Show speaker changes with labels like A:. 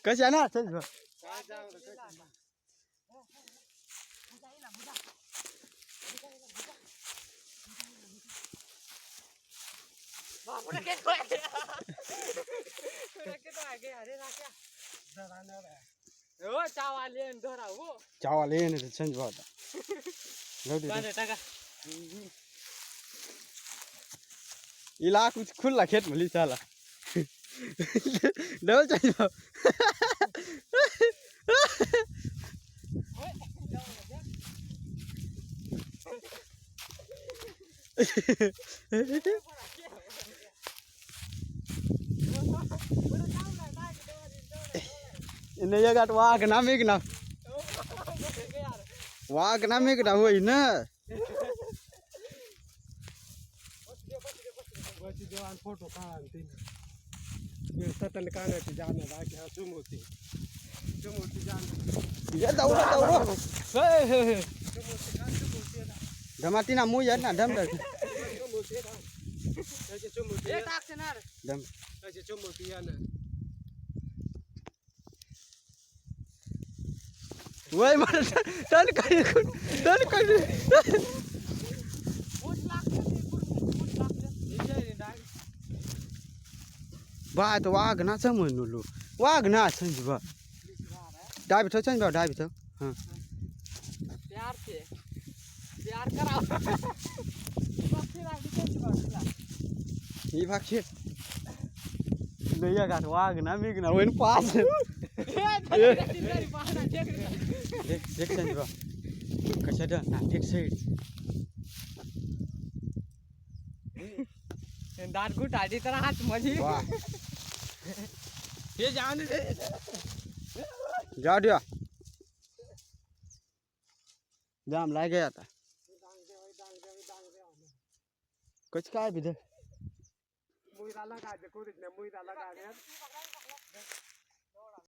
A: कशा ना चल चावा लेने तो संज बात इला कुछ खुला खेत में ली साला डबल चाहिए इन्हें ये गाट वाक ना मिक ना हुई ना
B: फोटो सतन काने जाने बाकी चुमोती जाने
A: ये दौड़ो धमाती ना मुँह यार ना दम दम
B: चुमोती है ना
A: वही मार टन कर बा तो वाघ ना समझ लो वाघ ना समझ बा डाइव तो समझ बा डाइव तो हाँ
C: प्यार कराओ
A: ये भाग छे नैया गाट वाघ ना मिक ना वन पास देख समझ बा कशा डा ना देख साइड
C: दांत गुट आधी तरह हाथ मजी
A: वाह
C: ये जाने दे
A: जा दिया जाम लाग गया था कुछ का है इधर
B: मुई लगा दे कोई नहीं मुई लगा दे